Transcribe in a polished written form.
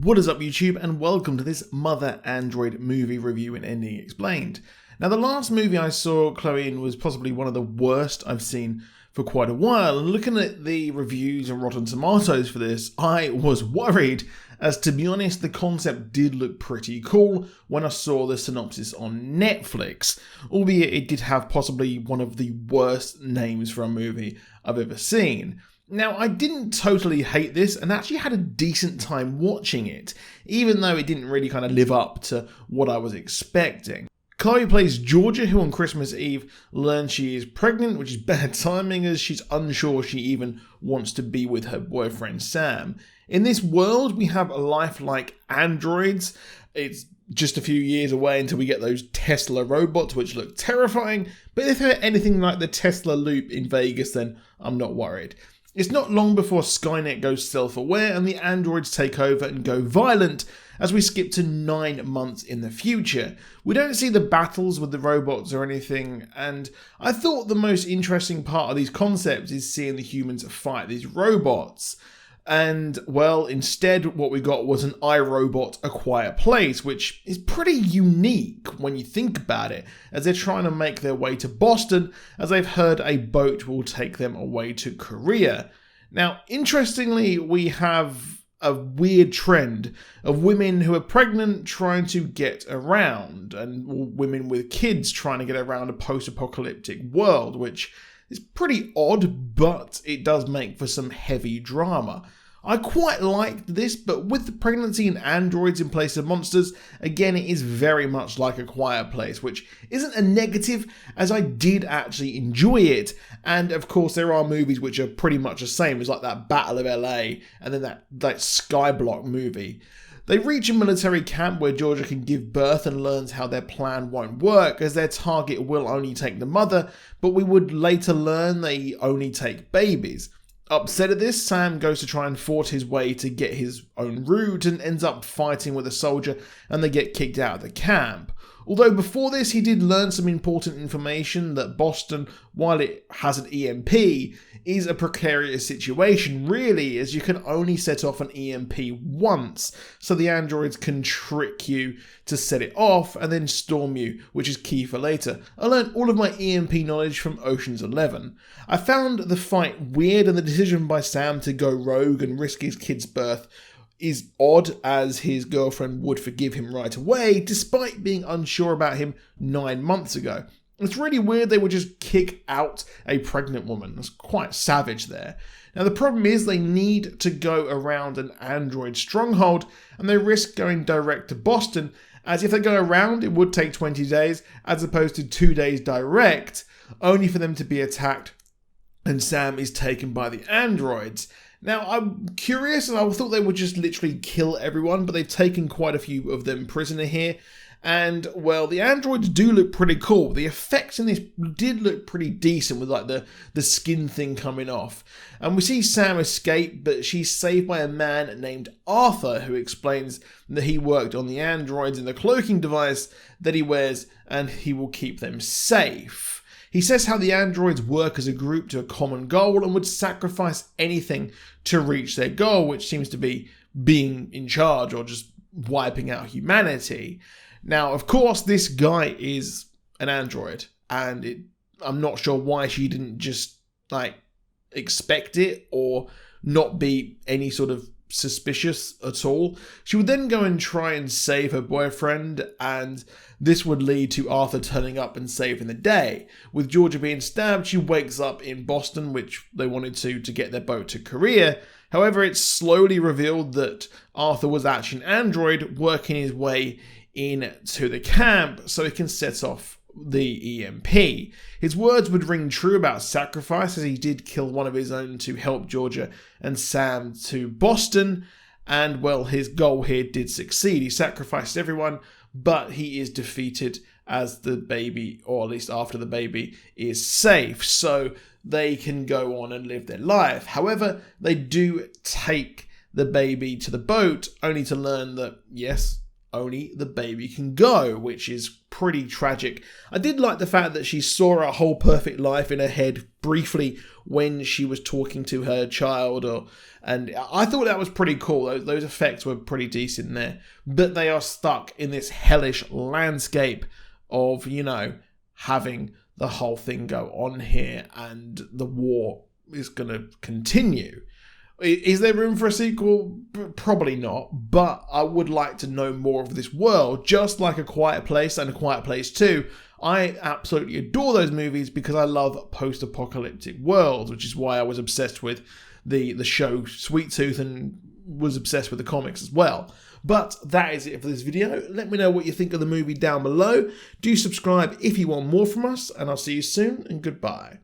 What is up YouTube, and welcome to this Mother Android movie review and ending explained. Now the last movie I saw Chloe in was possibly one of the worst I've seen for quite a while, and looking at the reviews and Rotten Tomatoes for this, I was worried, as to be honest the concept did look pretty cool when I saw the synopsis on Netflix, albeit it did have possibly one of the worst names for a movie I've ever seen. Now, I didn't totally hate this and actually had a decent time watching it, even though it didn't really kind of live up to what I was expecting. Chloe plays Georgia, who on Christmas Eve learns she is pregnant, which is bad timing as she's unsure she even wants to be with her boyfriend Sam. In this world, we have lifelike androids. It's just a few years away until we get those Tesla robots, which look terrifying, but if they're anything like the Tesla loop in Vegas, then I'm not worried. It's not long before Skynet goes self-aware and the androids take over and go violent as we skip to 9 months in the future. We don't see the battles with the robots or anything, and I thought the most interesting part of these concepts is seeing the humans fight these robots. And, well, instead what we got was an iRobot A Quiet Place, which is pretty unique when you think about it, as they're trying to make their way to Boston, as they've heard a boat will take them away to Korea. Now, interestingly, we have a weird trend of women who are pregnant trying to get around, and women with kids trying to get around a post-apocalyptic world, which is pretty odd, but it does make for some heavy drama. I quite liked this, but with the pregnancy and androids in place of monsters, again it is very much like A Quiet Place, which isn't a negative, as I did actually enjoy it, and of course there are movies which are pretty much the same, as like that Battle of LA, and then that Skyblock movie. They reach a military camp where Georgia can give birth and learns how their plan won't work, as their target will only take the mother, but we would later learn they only take babies. Upset at this, Sam goes to try and force his way to get his own route and ends up fighting with a soldier, and they get kicked out of the camp. Although before this he did learn some important information that Boston, while it has an EMP, is a precarious situation really, as you can only set off an EMP once, so the androids can trick you to set it off and then storm you, which is key for later. I learned all of my EMP knowledge from Ocean's 11. I found the fight weird, and the decision by Sam to go rogue and risk his kid's birth is odd, as his girlfriend would forgive him right away, despite being unsure about him 9 months ago. It's really weird they would just kick out a pregnant woman. That's quite savage there. Now the problem is they need to go around an android stronghold, and they risk going direct to Boston, as if they go around it would take 20 days as opposed to 2 days direct, only for them to be attacked and Sam is taken by the androids. Now, I'm curious, and I thought they would just literally kill everyone, but they've taken quite a few of them prisoner here. And, well, the androids do look pretty cool. The effects in this did look pretty decent with, like, the skin thing coming off. And we see Sam escape, but she's saved by a man named Arthur, who explains that he worked on the androids and the cloaking device that he wears, and he will keep them safe. He says how the androids work as a group to a common goal and would sacrifice anything to reach their goal, which seems to be being in charge or just wiping out humanity. Now, of course, this guy is an android, and I'm not sure why she didn't just, expect it or not be any sort of suspicious at all. She would then go and try and save her boyfriend, and this would lead to Arthur turning up and saving the day. With Georgia being stabbed, she wakes up in Boston, which they wanted to get their boat to Korea. However, it's slowly revealed that Arthur was actually an android working his way into the camp so he can set off the EMP. His words would ring true about sacrifice, as he did kill one of his own to help Georgia and Sam to Boston, and well, his goal here did succeed. He sacrificed everyone, but he is defeated as the baby, or at least after the baby, is safe, so they can go on and live their life. However, they do take the baby to the boat, only to learn that, yes, only the baby can go, which is pretty tragic. I did like the fact that she saw a whole perfect life in her head briefly when she was talking to her child, and I thought that was pretty cool. Those effects were pretty decent there, but they are stuck in this hellish landscape of, you know, having the whole thing go on here, and the war is going to continue. Is there room for a sequel? Probably not, but I would like to know more of this world, just like A Quiet Place and A Quiet Place 2. I absolutely adore those movies because I love post-apocalyptic worlds, which is why I was obsessed with the show Sweet Tooth and was obsessed with the comics as well. But that is it for this video. Let me know what you think of the movie down below. Do subscribe if you want more from us, and I'll see you soon, and goodbye.